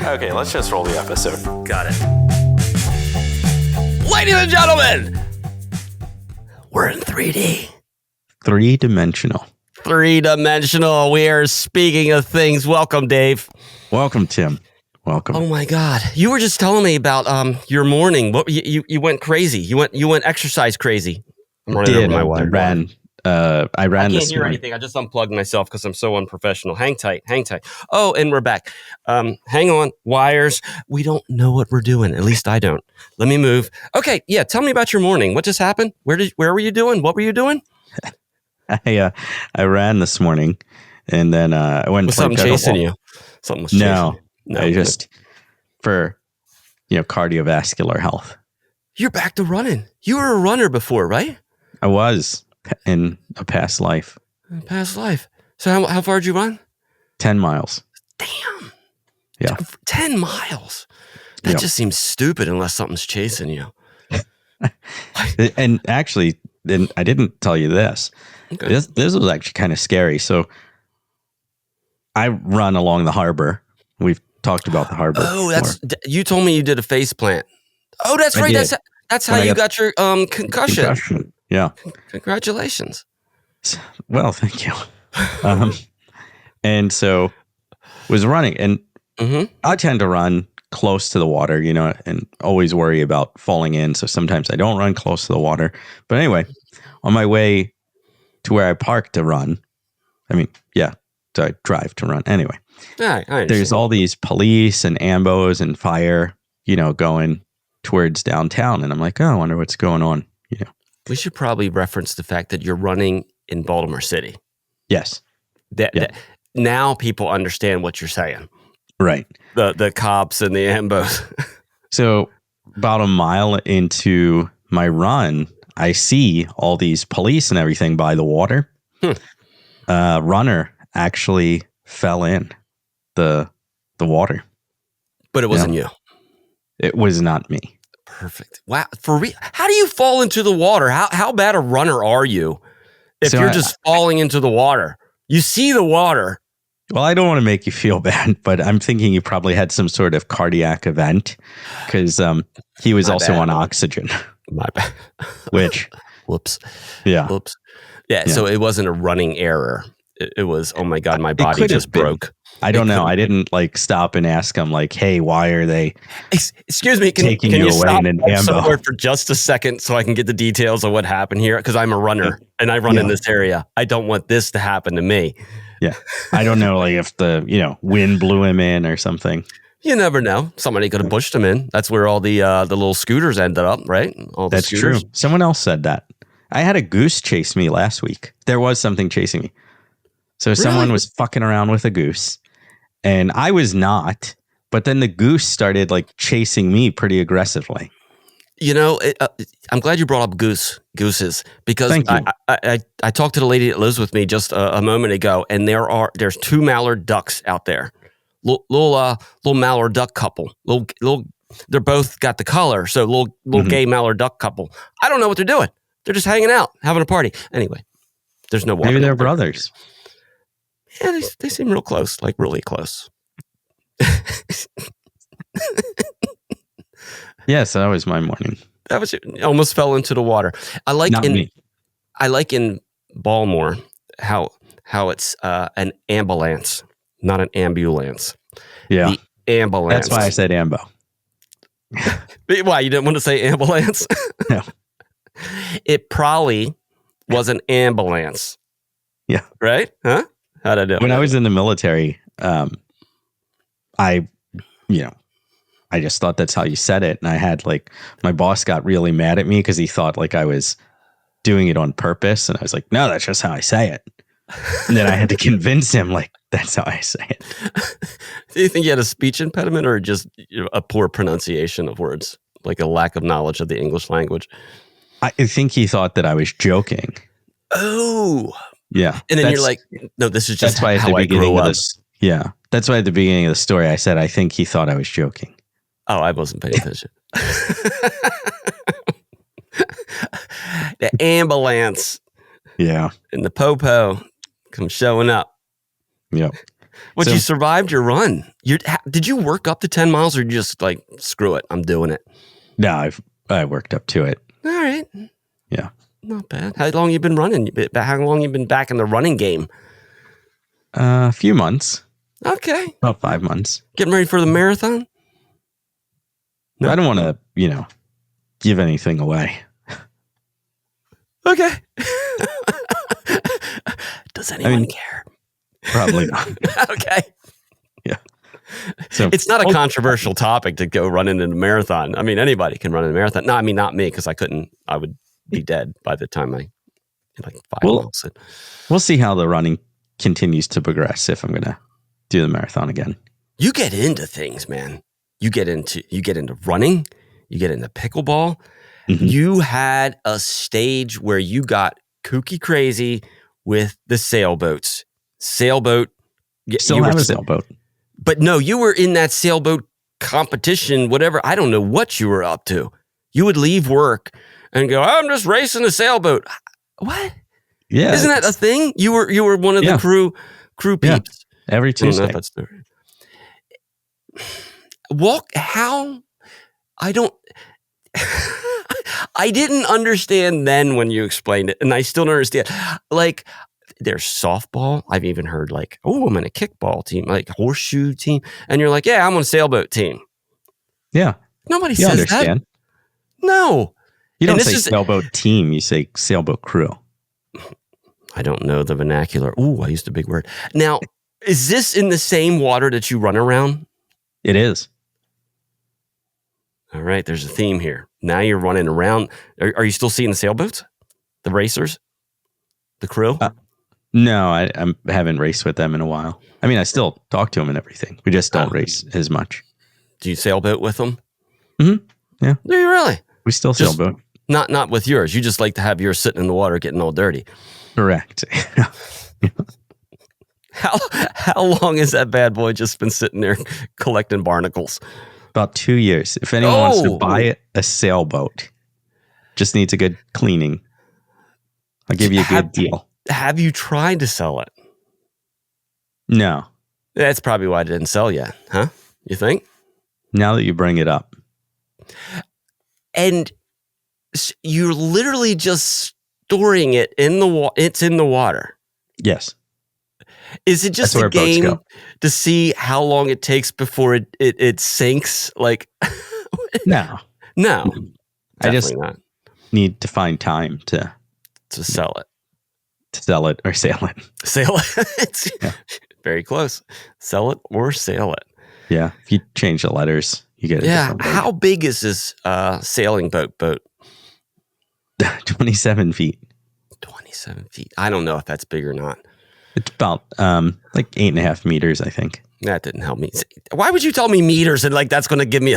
Okay, let's just roll the episode. Got it. Ladies and gentlemen, we're in 3D. Three-dimensional. Three-dimensional. We are speaking of things. Welcome, Dave. Welcome, Tim. Welcome. Oh my God! You were just telling me about your morning. What you went crazy? You went exercise crazy. I'm running over my wife. I ran I can't this hear morning. anything. I just unplugged myself because I'm so unprofessional. Hang tight. Oh, and we're back. Hang on. Wires. We don't know what we're doing. At least I don't. Let me move. Okay. Yeah. Tell me about your morning. What just happened? Where were you doing? What were you doing? I ran this morning, and then I went. Was something chasing you? Something was chasing you. No, I just for cardiovascular health. You're back to running. You were a runner before, right? I was in a past life. Past life. So how far did you run? 10 miles. Damn. Yeah. 10 miles. That just seems stupid unless something's chasing you. And actually, then I didn't tell you this. Okay. This was actually kind of scary. So I run along the harbor. We've talked about the harbor. Oh, you told me you did a face plant. Oh, that's right. That's how you got your concussion. Yeah. Congratulations. Well, thank you. And so was running, and I tend to run close to the water, and always worry about falling in. So sometimes I don't run close to the water. But anyway, on my way to where I parked to run, I drive to run. Anyway, there's all these police and ambos and fire, going towards downtown. And I'm like, oh, I wonder what's going on. We should probably reference the fact that you're running in Baltimore City. Yes. Now people understand what you're saying. Right. The cops and the ambos. So about a mile into my run, I see all these police and everything by the water. Runner actually fell in the water. But it wasn't you. It was not me. Perfect. Wow. For real? How do you fall into the water? How bad a runner are you if you're just falling into the water? You see the water. Well, I don't want to make you feel bad, but I'm thinking you probably had some sort of cardiac event because he was also on oxygen. My bad. Which? Whoops. Yeah. Whoops. Yeah. So it wasn't a running error. It was, oh my God, my body just broke. I don't know. I didn't stop and ask him hey, why are they excuse me, can you stop somewhere for just a second so I can get the details of what happened here? Because I'm a runner and I run in this area. I don't want this to happen to me. Yeah. I don't know if the, wind blew him in or something. You never know. Somebody could have pushed him in. That's where all the little scooters ended up, right? That's true. Someone else said that. I had a goose chase me last week. There was something chasing me. So someone was fucking around with a goose. And I was not, but then the goose started chasing me pretty aggressively. I'm glad you brought up gooses because I talked to the lady that lives with me just a moment ago, and there's two mallard ducks out there, little mallard duck couple. They're both got the color, so little gay mallard duck couple. I don't know what they're doing. They're just hanging out, having a party. Anyway, there's no water. Maybe they're brothers. Yeah, they seem real close, really close. Yes, that was my morning. That was almost fell into the water. I like in Baltimore how it's an ambulance, not an ambulance. Yeah, the ambulance. That's why I said ambo. Why you didn't want to say ambulance? No. It probably was an ambulance. Yeah. Right? Huh? How'd I do? When I was in the military, I just thought that's how you said it. And I had my boss got really mad at me because he thought I was doing it on purpose. And I was like, no, that's just how I say it. And then I had to convince him that's how I say it. Do you think you had a speech impediment or just a poor pronunciation of words? A lack of knowledge of the English language? I think he thought that I was joking. Oh. Yeah. And then you're like, no, this is just how I grew up. Yeah. That's why at the beginning of the story, I said, I think he thought I was joking. Oh, I wasn't paying attention. The ambulance. Yeah. And the popo come showing up. Yep. But you survived your run. Did you work up to 10 miles or you just like, screw it, I'm doing it? No, I worked up to it. All right. Yeah. Not bad. How long you been running? How long you been back in the running game? A few months. Okay. About 5 months. Getting ready for the marathon? No. I don't want to, give anything away. Okay. Does anyone care? Probably not. Okay. Yeah. So it's not a controversial topic to go running in a marathon. I mean, anybody can run in a marathon. No, I mean, not me, because I would be dead by the time I like 5 miles. We'll see how the running continues to progress if I'm going to do the marathon again. You get into things, man. You get into running. You get into pickleball. Mm-hmm. You had a stage where you got kooky crazy with the sailboats. Sailboat. Still have a sailboat. But no, you were in that sailboat competition, whatever. I don't know what you were up to. You would leave work and go, I'm just racing a sailboat. What? Yeah. Isn't that a thing? You were one of the crew peeps. Yeah. Every Tuesday. I didn't understand then when you explained it, and I still don't understand. Like, there's softball. I've even heard like, oh, I'm in a kickball team, like horseshoe team. And you're like, yeah, I'm on a sailboat team. Yeah. Nobody says understand. That. No. You don't say sailboat team, you say sailboat crew. I don't know the vernacular. Ooh, I used a big word. Now, is this in the same water that you run around? It is. All right, there's a theme here. Now you're running around. Are you still seeing the sailboats? The racers? The crew? No, I haven't raced with them in a while. I mean, I still talk to them and everything. We just don't race as much. Do you sailboat with them? Mm-hmm. Yeah. Do you really? We still sailboat. Not with yours. You just like to have yours sitting in the water getting all dirty. Correct. How long has that bad boy just been sitting there collecting barnacles? About 2 years. If anyone wants to buy a sailboat, just needs a good cleaning. I'll give you a good deal. Have you tried to sell it? No. That's probably why it didn't sell yet, huh? You think? Now that you bring it up. And you're literally just storing it in the water. It's in the water. Yes. Is it just a game to see how long it takes before it sinks? Like, no. I just need to find time to sell it. To sell it or sail it. Sail it. It's very close. Sell it or sail it. Yeah. If you change the letters, you get it. Yeah. How big is this sailing boat? 27 feet. 27 feet. I don't know if that's big or not. It's about like 8.5 meters, I think. That didn't help me. Why would you tell me meters and like that's going to give me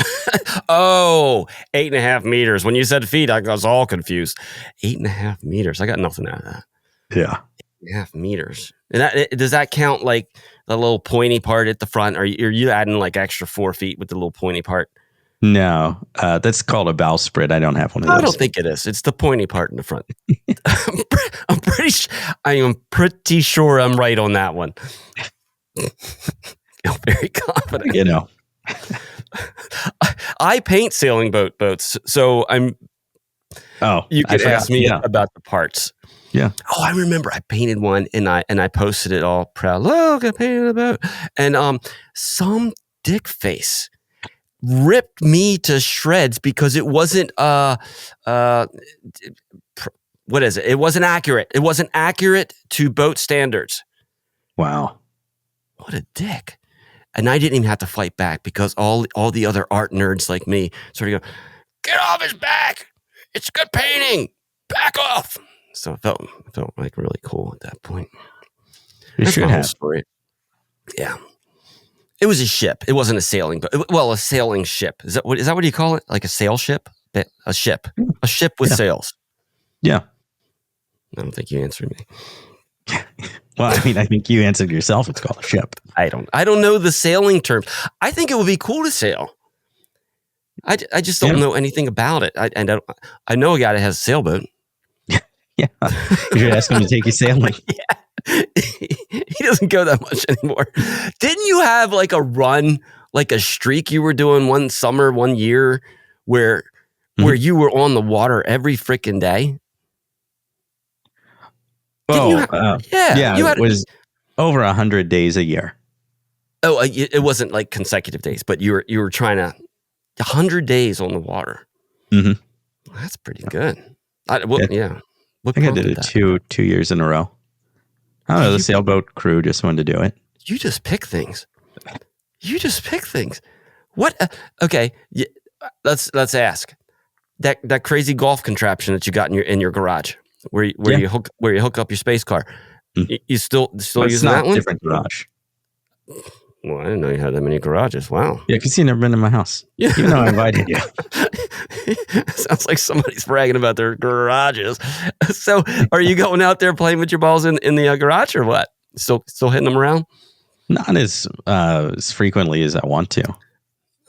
8.5 meters? When you said feet, I was all confused. 8.5 meters. I got nothing out of that. Yeah. 8.5 meters. And does that count like the little pointy part at the front? Or are you adding like extra 4 feet with the little pointy part? No, that's called a bowsprit. I don't have one of those. I don't think it is. It's the pointy part in the front. I am pretty sure I'm right on that one. I'm very confident. You know, I paint sailing boats, so I'm. Oh, you could ask me about the parts. Yeah. Oh, I remember I painted one and I posted it all proud. Look, I painted a boat, and some dick face ripped me to shreds because it wasn't what is it? It wasn't accurate. It wasn't accurate to boat standards. Wow. What a dick. And I didn't even have to fight back because all the other art nerds like me sort of go, get off his back. It's good painting. Back off. So it felt like really cool at that point. That's my whole story. Yeah. It was a ship. It wasn't a sailing boat. Well, a sailing ship. Is that what you call it? Like a sail ship? A ship. A ship with sails. Yeah. I don't think you answered me. Well, I mean, I think you answered yourself. It's called a ship. I don't know the sailing terms. I think it would be cool to sail. I just don't know anything about it. I know a guy that has a sailboat. Yeah. You should ask him to take you sailing. Yeah. he doesn't go that much anymore. Didn't you have like a run, like a streak you were doing one summer, one year where you were on the water every freaking day? It was over 100 days a year. Oh, it wasn't like consecutive days, but you were trying to 100 days on the water. Mm-hmm. Well, that's pretty good. Yeah. I think I did it 2 years in a row. I don't know. The sailboat crew just wanted to do it. You just pick things. What? Okay. Let's ask that crazy golf contraption that you got in your garage, where you hook up your space car. You still using that one? Different garage. Well, I didn't know you had that many garages. Wow. Yeah, because you've never been to my house. Yeah. Even though I invited you. Sounds like somebody's bragging about their garages. So are you going out there playing with your balls in the garage or what? Still hitting them around? Not as frequently as I want to.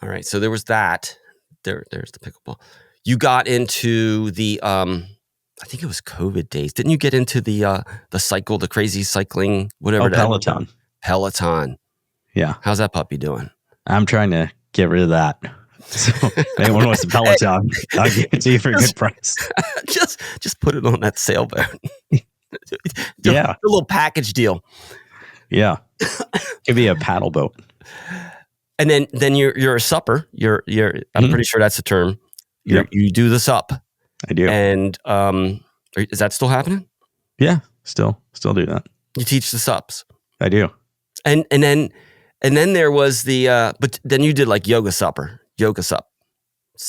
All right. So there was that. There's the pickleball. You got into the I think it was COVID days. Didn't you get into the cycle, the crazy cycling, whatever? Peloton. Peloton. Yeah. How's that puppy doing? I'm trying to get rid of that. So if anyone wants a Peloton, I'll give it to you for a good price. Just put it on that sailboat. Yeah. A little package deal. Yeah. Give me a paddle boat. And then you're a supper. I'm pretty sure that's the term. You do the sup. I do. And is that still happening? Yeah, still do that. You teach the sups. I do. And then there was the but then you did like yoga sup.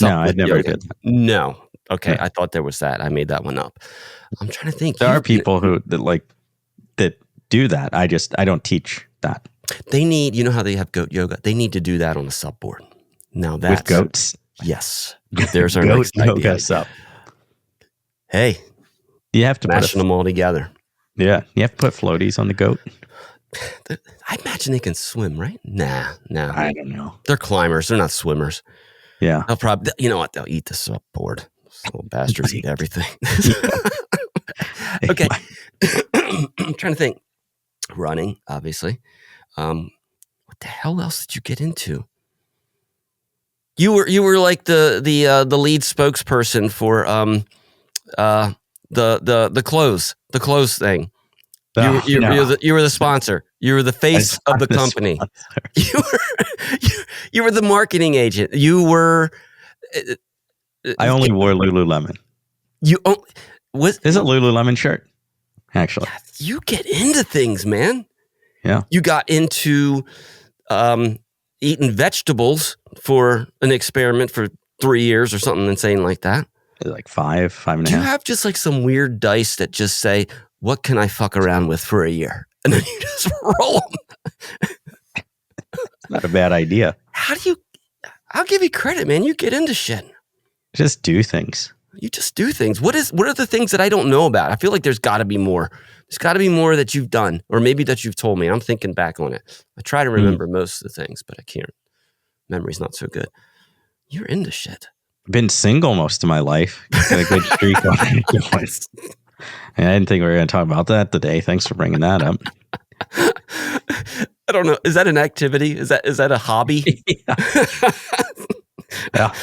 No, I never did. No. Okay, yeah. I thought there was that. I made that one up. I'm trying to think. There are people that do that. I don't teach that. They need, you know how they have goat yoga? They need to do that on a sup board. Now that's with goats. Yes. There's our next idea. Sup. Hey, you have to mashing them all together. Yeah, you have to put floaties on the goat. I imagine they can swim, right? Nah. I don't know. They're climbers. They're not swimmers. Yeah. They'll probably, you know what? They'll eat the sup board. Those little bastards eat everything. Okay. I'm trying to think. Running, obviously. What the hell else did you get into? You were like the lead spokesperson for the clothes thing. You were the sponsor. You were the face of the company. You were the marketing agent. You were. I only wore Lululemon. There's a Lululemon shirt, actually. Yeah, you get into things, man. Yeah. You got into eating vegetables for an experiment for 3 years or something insane like that. Like 5 and a half. Do you have just like some weird dice that just say, what can I fuck around with for a year? And then you just roll them. Not a bad idea. I'll give you credit, man. You get into shit. Just do things. You just do things. What are the things that I don't know about? I feel like there's got to be more. There's got to be more that you've done, or maybe that you've told me. I'm thinking back on it. I try to remember most of the things, but I can't. Memory's not so good. You're into shit. Been single most of my life. Got a good streak on it. And I didn't think we were going to talk about that today. Thanks for bringing that up. I don't know. Is that an activity? Is that a hobby? Yeah.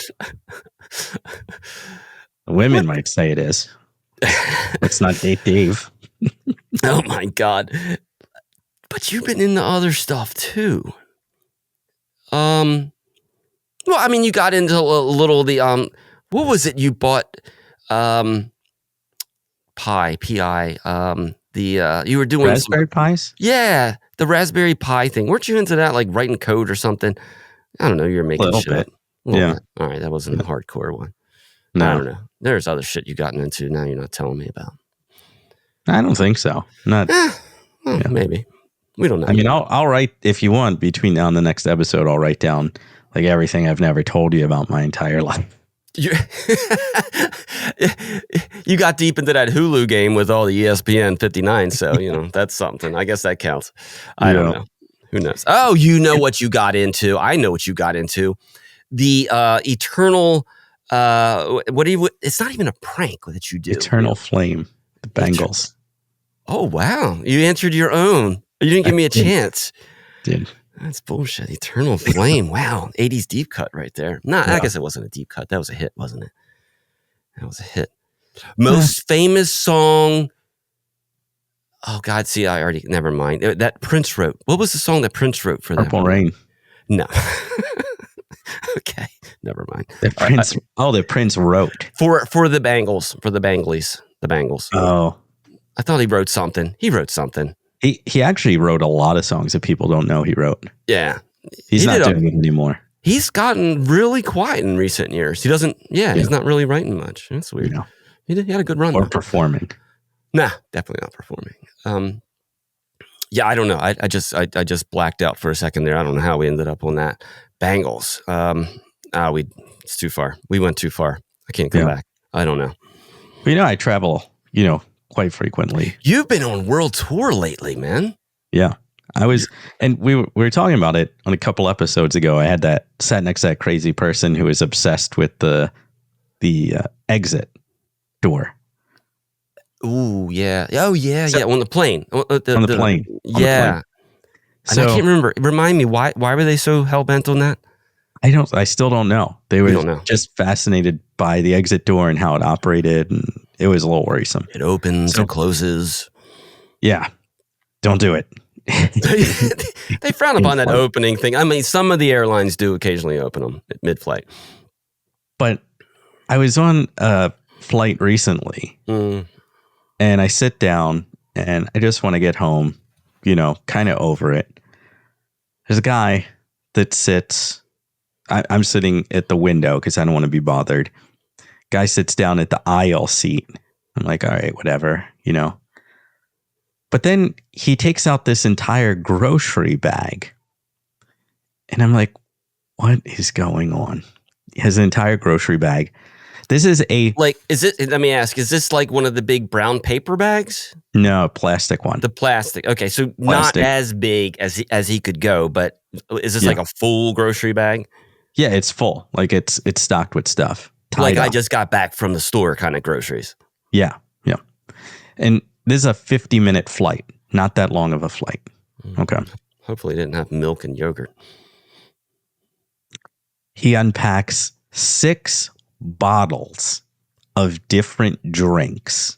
Women might say it is. Let's not date Dave. Oh my God. But you've been into other stuff too. Well, I mean, you got into a little the what was it you bought? Pie, P-I. You were doing raspberry pies? Yeah, the Raspberry Pi thing. Weren't you into that, like writing code or something? I don't know. You're making shit up. Yeah. Bit. All right, that wasn't a hardcore one. No. I don't know. There's other shit you've gotten into now you're not telling me about. I don't think so. Not. Maybe. We don't know. I mean, I'll write, if you want, between now and the next episode, I'll write down like everything I've never told you about my entire life. You got deep into that Hulu game with all the ESPN 59, so that's something. I guess that counts. I don't know. Who knows? Oh, you know what you got into. I know what you got into. The eternal. What do you? It's not even a prank that you do. Eternal Flame. The Bengals. Oh, wow. You answered your own. You didn't give me a chance. Did. That's bullshit. Eternal Flame. Wow. 80s deep cut right there. I guess it wasn't a deep cut. That was a hit, wasn't it? That was a hit. Most famous song. Oh, God. See, never mind. That Prince wrote. What was the song that Prince wrote for that? Purple Rain. No. Okay. Never mind. That Prince wrote. For the Bangles. For the Banglies. The Bangles. Oh. I thought he wrote something. He wrote something. He actually wrote a lot of songs that people don't know he wrote. Yeah. He's not doing it anymore. He's gotten really quiet in recent years. He doesn't, he's not really writing much. That's weird. You know, he had a good run. Or performing. Nah, definitely not performing. I don't know. I just blacked out for a second there. I don't know how we ended up on that. Bangles. It's too far. We went too far. I can't come back. I don't know. But, I travel, quite frequently. You've been on world tour lately, man. Yeah. I was, and we were talking about it on a couple episodes ago. I had sat next to that crazy person who was obsessed with the exit door. Ooh, yeah. Oh, yeah, on the plane. On the plane. Yeah. So, and I can't remember. Remind me, why were they so hell-bent on that? I still don't know. They were just fascinated by the exit door and how it operated, and it was a little worrisome. It opens, it closes. Yeah. Don't do it. They frown upon that opening thing. I mean, some of the airlines do occasionally open them mid-flight. But I was on a flight recently, and I sit down, and I just want to get home, kind of over it. There's a guy that sits... I'm sitting at the window because I don't want to be bothered. Guy sits down at the aisle seat. I'm like, all right, whatever, But then he takes out this entire grocery bag. And I'm like, what is going on? He has an entire grocery bag. This is let me ask, is this like one of the big brown paper bags? No, plastic one. The plastic. Okay, so not as big as he could go, but is this like a full grocery bag? Yeah, it's full. Like it's stocked with stuff. Like I just got back from the store kind of groceries. Yeah. And this is a 50-minute flight. Not that long of a flight. Okay. Hopefully it didn't have milk and yogurt. He unpacks 6 bottles of different drinks.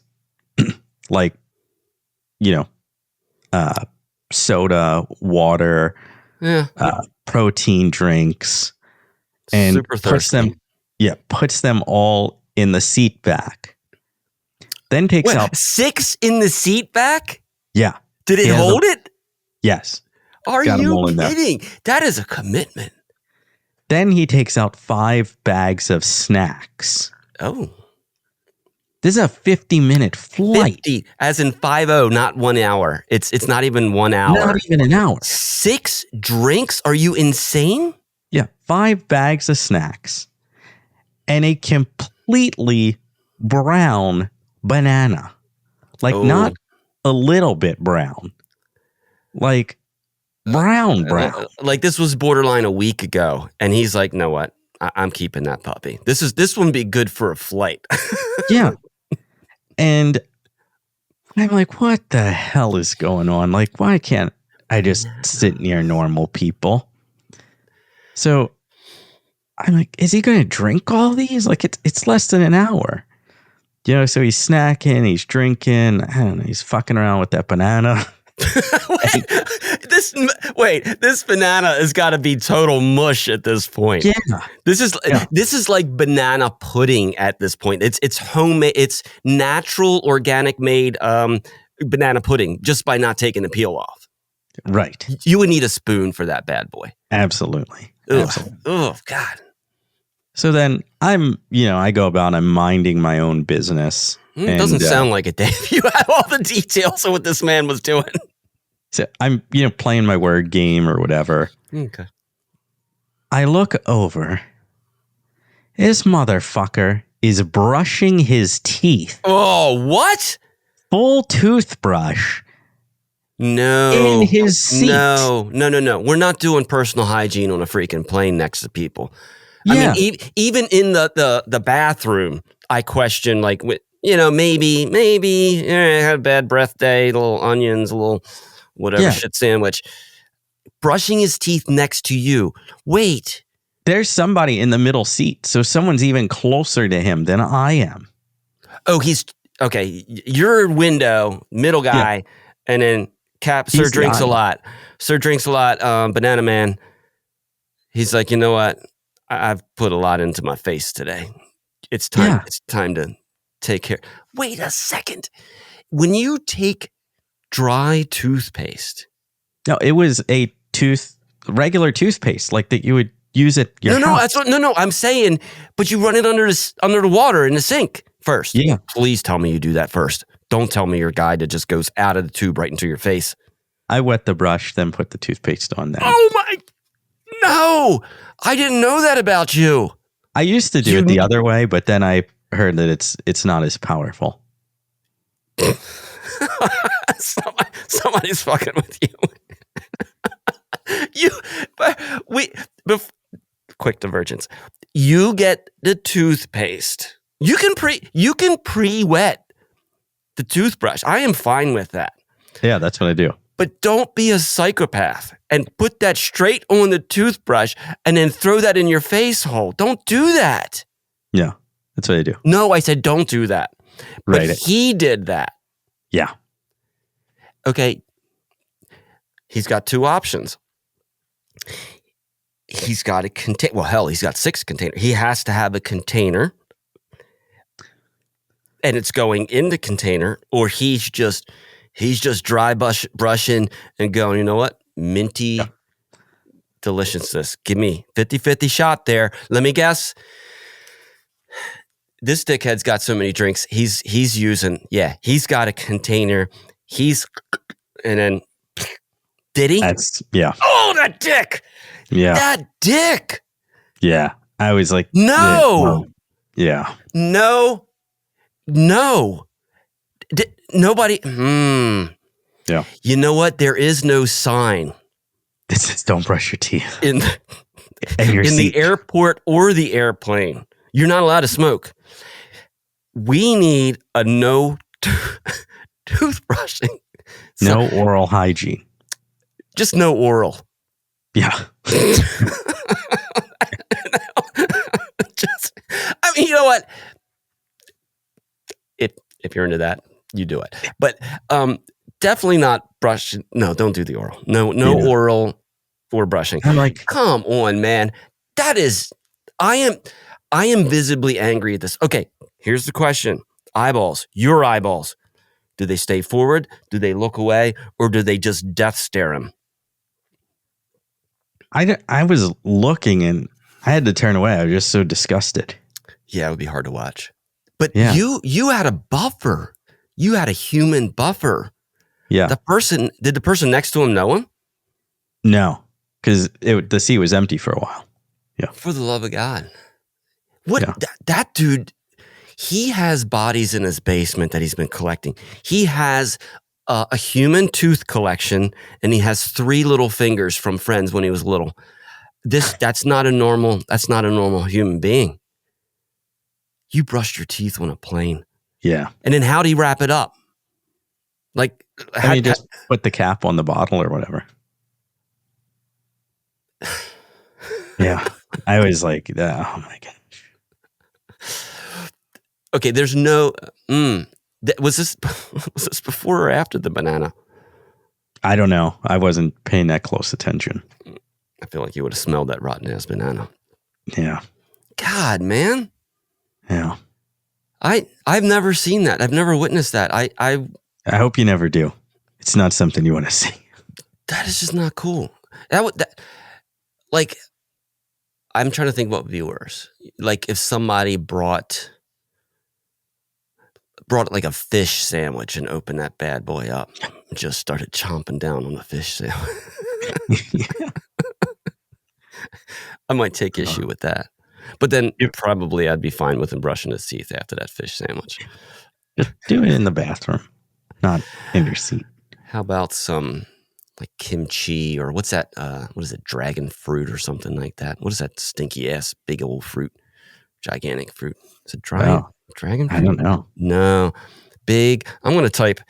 Like, soda, water, protein drinks. And super thirsty. puts them all in the seat back. Then takes out 6 in the seat back? Yeah. Did it hold it? Yes. Are you kidding? That is a commitment. Then he takes out 5 bags of snacks. Oh. This is a 50-minute flight. 50, as in 50, not 1 hour. It's not even 1 hour. Not even an hour. 6 drinks? Are you insane? Yeah, 5 bags of snacks and a completely brown banana. Like not a little bit brown. Like brown. Like this was borderline a week ago. And he's like, know what? I'm keeping that puppy. This wouldn't be good for a flight. Yeah. And I'm like, what the hell is going on? Like, why can't I just sit near normal people? So I'm like, is he going to drink all these? Like, it's less than an hour. So he's snacking, he's drinking. I don't know. He's fucking around with that banana. This banana has got to be total mush at this point. Yeah. This is like banana pudding at this point. It's homemade. It's natural, organic made banana pudding just by not taking the peel off. Right. You would need a spoon for that bad boy. Absolutely. Oh, God. So then I go about, I'm minding my own business. It doesn't sound like it, Dave. You have all the details of what this man was doing. So I'm, playing my word game or whatever. Okay. I look over. This motherfucker is brushing his teeth. Oh, what? Full toothbrush. No. In his seat. No. We're not doing personal hygiene on a freaking plane next to people. Yeah. I mean, even in the bathroom, I question, like, maybe had a bad breath day, a little onions, a little whatever shit sandwich. Brushing his teeth next to you. Wait. There's somebody in the middle seat, so someone's even closer to him than I am. Oh, he's okay. Your window, middle guy, and then Sir drinks a lot. Sir drinks a lot. Banana Man. He's like, you know what? I've put a lot into my face today. It's time. Yeah. It's time to take care. Wait a second. When you take dry toothpaste. No, it was a regular toothpaste, like that you would use at your house. No, I'm saying, but you run it under the water in the sink first. Yeah. Please tell me you do that first. Don't tell me you're a guy that just goes out of the tube right into your face. I wet the brush, then put the toothpaste on that. Oh my, no, I didn't know that about you. I used to do it the other way, but then I heard that it's not as powerful. Somebody's fucking with you. Quick divergence. You get the toothpaste. You can pre-wet the toothbrush. I am fine with that. Yeah, that's what I do. But don't be a psychopath and put that straight on the toothbrush and then throw that in your face hole. Don't do that. Yeah, that's what I do. No, I said don't do that. But right. He did that. Yeah. Okay. He's got two options. He's got a container. Well, hell, he's got 6 containers. He has to have a container, and it's going in the container, or he's just dry brushing and going, you know what? Minty deliciousness. Give me 50-50 shot there. Let me guess. This dickhead's got so many drinks. He's he's got a container. And then did he? Yeah. Oh, that dick. Yeah. That dick. Yeah. I was like, no. Yeah. No. Nobody. Yeah. You know what? There is no sign. It says don't brush your teeth. In the airport or the airplane. You're not allowed to smoke. We need a no toothbrushing. No oral hygiene. Just no oral. Yeah. You know what? If you're into that, you do it. But definitely not brushing. No, don't do the oral. No oral or brushing. I'm like, come on, man. That is, I am visibly angry at this. Okay, here's the question. Eyeballs, your eyeballs. Do they stay forward? Do they look away? Or do they just death stare him? I was looking and I had to turn away. I was just so disgusted. Yeah, it would be hard to watch. But you had a buffer. You had a human buffer. Yeah. Did the person next to him know him? No, because the seat was empty for a while. Yeah. For the love of God. What that dude, he has bodies in his basement that he's been collecting. He has a human tooth collection, and he has 3 little fingers from friends when he was little. That's not a normal human being. You brushed your teeth on a plane. Yeah. And then how'd he wrap it up? Like, he just put the cap on the bottle or whatever. Yeah. I was like, oh my gosh. Okay, there's no. Was this before or after the banana? I don't know. I wasn't paying that close attention. I feel like you would have smelled that rotten ass banana. Yeah. God, man. Yeah. I've never seen that. I've never witnessed that. I hope you never do. It's not something you want to see. That is just not cool. Like, I'm trying to think what would be worse. Like if somebody brought like a fish sandwich and opened that bad boy up and just started chomping down on the fish sandwich. I might take issue with that. But then probably I'd be fine with him brushing his teeth after that fish sandwich. Just do it in the bathroom, not in your seat. How about some like kimchi or what's that? What is it? Dragon fruit or something like that? What is that stinky ass big old fruit? gigantic fruit. Is it dragon fruit? I don't know. No. Big. I'm going to type,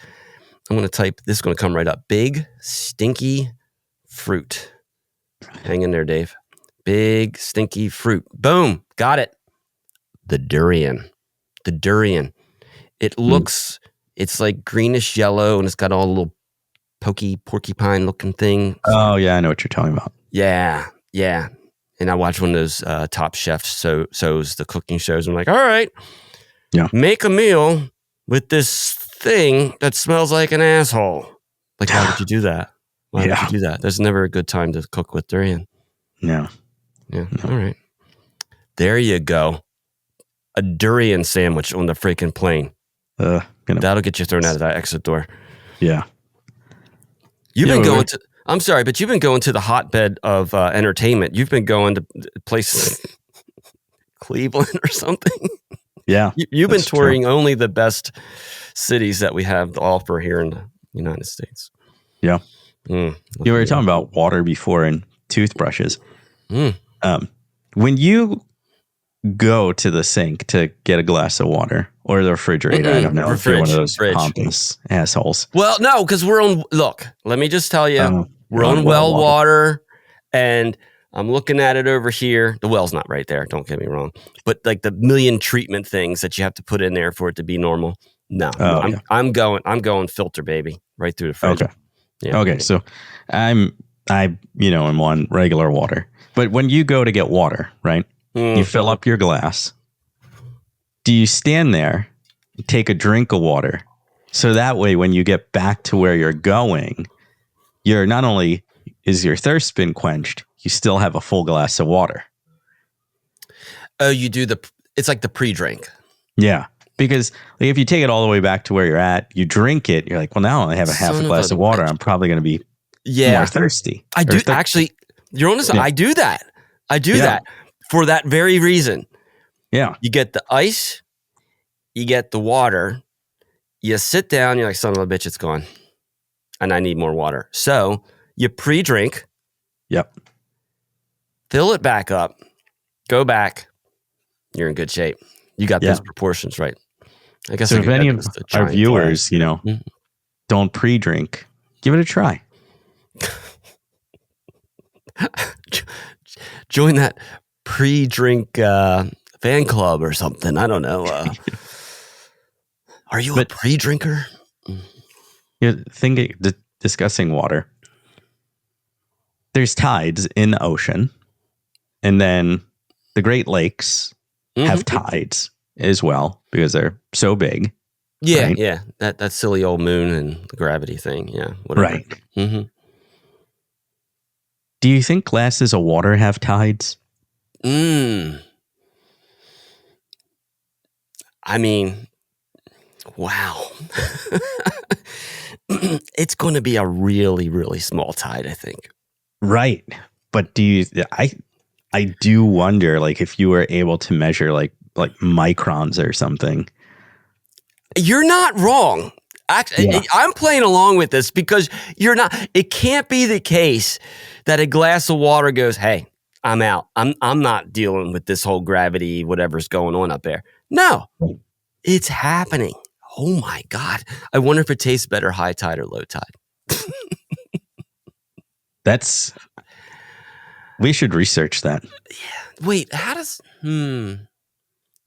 this is going to come right up. Big, stinky fruit. Hang in there, Dave. Big, stinky fruit. Boom. Got it. The durian. It looks, it's like greenish yellow, and it's got all little porcupine looking thing. Oh, yeah. I know what you're talking about. Yeah. And I watch one of those Top Chef shows, the cooking shows. I'm like, all right, make a meal with this thing that smells like an asshole. Like, how would you do that? Why would you do that? There's never a good time to cook with durian. No. Yeah. No. All right. There you go. A durian sandwich on the freaking plane. That'll get you thrown out of that exit door. Yeah. You've been going to... I'm sorry, but you've been going to the hotbed of entertainment. You've been going to places, Cleveland or something. Yeah. You've been touring only the best cities that we have to offer here in the United States. Yeah. You were talking about water before and toothbrushes. When you go to the sink to get a glass of water or the refrigerator, I don't know if you're one of those pompous assholes. Well, no, because look, let me just tell you, we're on well water, and I'm looking at it over here. The well's not right there, don't get me wrong. But like the million treatment things that you have to put in there for it to be normal. No, I'm going filter, baby, right through the fridge. Okay. Yeah. Okay. So I'm on regular water. But when you go to get water, right? You fill up your glass. Do you stand there, take a drink of water? So that way, when you get back to where you're going, you're not only is your thirst been quenched, you still have a full glass of water. Oh, you do it's like the pre-drink. Yeah. Because if you take it all the way back to where you're at, you drink it, you're like, well, now I have a half a glass of water. I'm probably going to be more thirsty. I do actually. You're honest. Yeah. I do that. That for that very reason. Yeah. You get the ice, you get the water, you sit down, you're like, son of a bitch, it's gone. And I need more water. So you pre-drink. Yep. Fill it back up. Go back. You're in good shape. You got those proportions right. I guess so. If any of our viewers, don't pre-drink, give it a try. Join that pre-drink fan club or something. I don't know. Are you a pre-drinker? Discussing water. There's tides in the ocean, and then the Great Lakes have tides as well because they're so big. Yeah, right? Yeah. That silly old moon and the gravity thing. Yeah, whatever. Right. Do you think glasses of water have tides? I mean, wow. It's going to be a really, really small tide, I think. Right. But I do wonder, like, if you were able to measure like microns or something. You're not wrong. Actually, I'm playing along with this because you're not. It can't be the case that a glass of water goes, hey, I'm out. I'm not dealing with this whole gravity, whatever's going on up there. No, it's happening. Oh my God. I wonder if it tastes better high tide or low tide. We should research that. Yeah. Wait, how does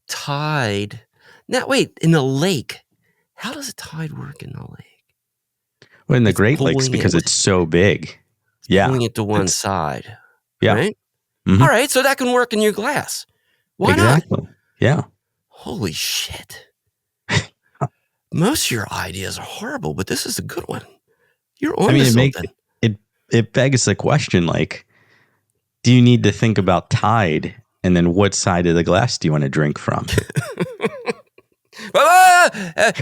tide? Now, wait, in the lake, how does a tide work in the lake? Well, in the Great Lakes, because it's so big. Yeah. Pulling it to one side. Yeah. Right? All right, so that can work in your glass. Why not? Yeah. Holy shit. Most of your ideas are horrible, but this is a good one. You're on to something. It begs the question, like, do you need to think about tide, and then what side of the glass do you want to drink from?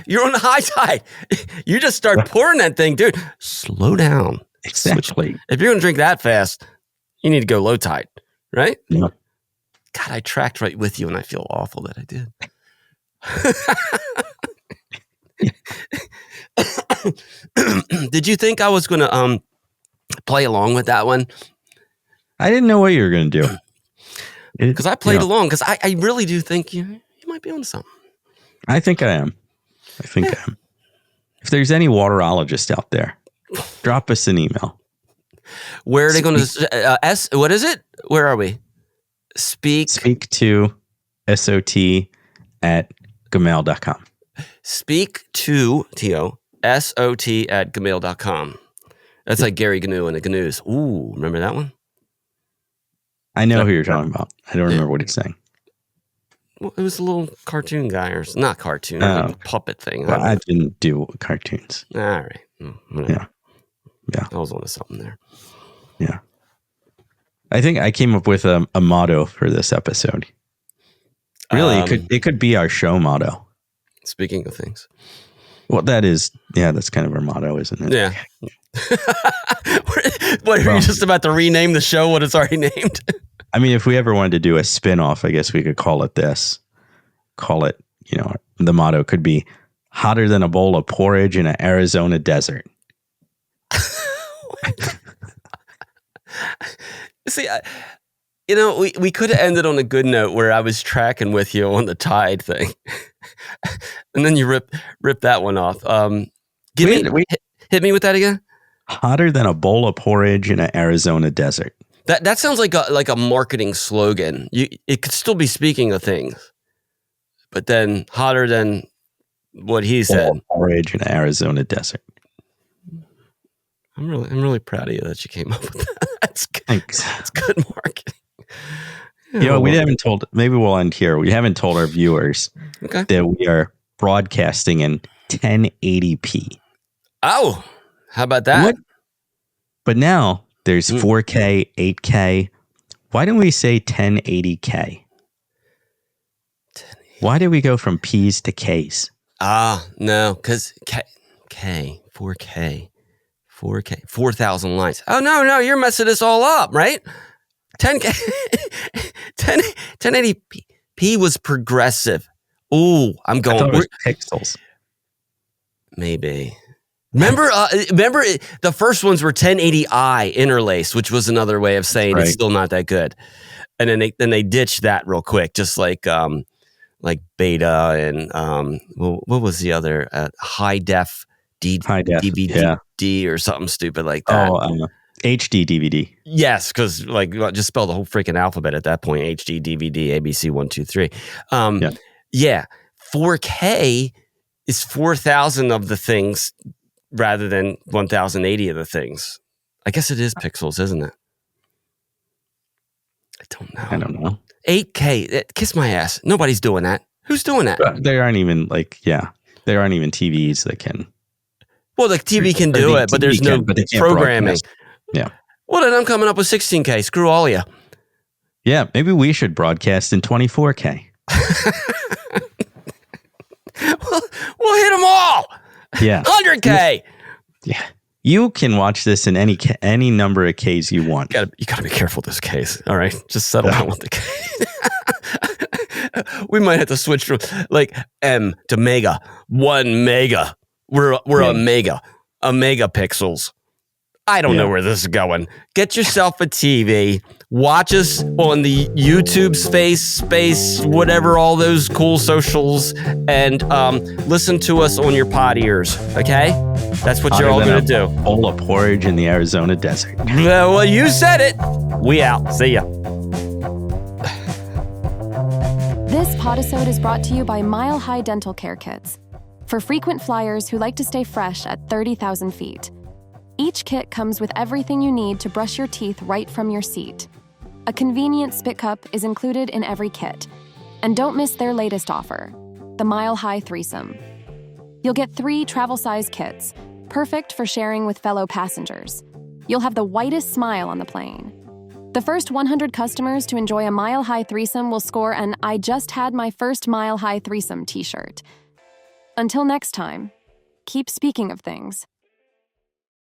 You're on the high tide. You just start pouring that thing, dude. Slow down. Exactly. If you're going to drink that fast, you need to go low tide, right? Yeah. God, I tracked right with you, and I feel awful that I did. Did you think I was going to play along with that one? I didn't know what you were going to do. Because I played along, because I really do think you might be on something. I think I am. I am. If there's any waterologist out there, drop us an email. Where are they going to what is it? Where are we? Speak to SoT at gmail.com. Speak to SOT at gmail.com. That's like Gary Gnu and the Gnus. Ooh, remember that one? I know who you're talking about. I don't remember what he's saying. Well, it was a little cartoon guy, or not cartoon, like a puppet thing. Well, I didn't do cartoons. All right. Yeah. I was on to something there. Yeah. I think I came up with a motto for this episode. Really, it could be our show motto. Speaking of things. Well, that's kind of our motto, isn't it? Yeah. What, are you just about to rename the show what it's already named? I mean, if we ever wanted to do a spin-off, I guess we could call it this. Call it, the motto could be hotter than a bowl of porridge in an Arizona desert. See, we could have ended on a good note where I was tracking with you on the Tide thing. And then you rip that one off. Hit me with that again. Hotter than a bowl of porridge in an Arizona desert. That sounds like a marketing slogan. It could still be speaking of things, but then hotter than what he said. Porridge in an Arizona desert. I'm really proud of you that you came up with that. Thanks. That's good marketing. We haven't told. Maybe we'll end here. We haven't told our viewers that we are broadcasting in 1080p. Oh, how about that? What? But now there's 4K, 8K. Why don't we say 1080K? Why did we go from P's to K's? No, because K, 4K, 4,000 lines. Oh, no, you're messing this all up, right? 1080p was progressive. Ooh, I'm going. I thought it was pixels. Maybe. Remember the first ones were 1080i interlaced, which was another way of saying it's still not that good. And then they ditched that real quick, just like beta and what was the other high def DVD or something stupid like that. HD DVD. Yes, because just spell the whole freaking alphabet at that point. HD DVD ABC 1 2 3. 4K is 4,000 of the things rather than 1,080 of the things. I guess it is pixels, isn't it? I don't know. 8K. Kiss my ass. Nobody's doing that. Who's doing that? There aren't even TVs that can. Well, the TV can do it, but there's no programming. Yeah. Well, then I'm coming up with 16K. Screw all of you. Yeah, maybe we should broadcast in 24K. We'll hit them all. Yeah. 100K. Yeah. You can watch this in any number of Ks you want. You gotta be careful with this case. All right. Just settle down with the case. We might have to switch from M to mega. 1 mega. We're a megapixels. I don't know where this is going. Get yourself a TV. Watch us on the YouTube space, whatever, all those cool socials, and listen to us on your pod ears, okay? That's what you're all going to do. Bowl of porridge in the Arizona desert. Well, you said it. We out. See ya. This podisode is brought to you by Mile High Dental Care Kits. For frequent flyers who like to stay fresh at 30,000 feet. Each kit comes with everything you need to brush your teeth right from your seat. A convenient spit cup is included in every kit. And don't miss their latest offer, the Mile High Threesome. You'll get 3 travel-size kits, perfect for sharing with fellow passengers. You'll have the whitest smile on the plane. The first 100 customers to enjoy a Mile High Threesome will score an I Just Had My First Mile High Threesome t-shirt. Until next time, keep speaking of things.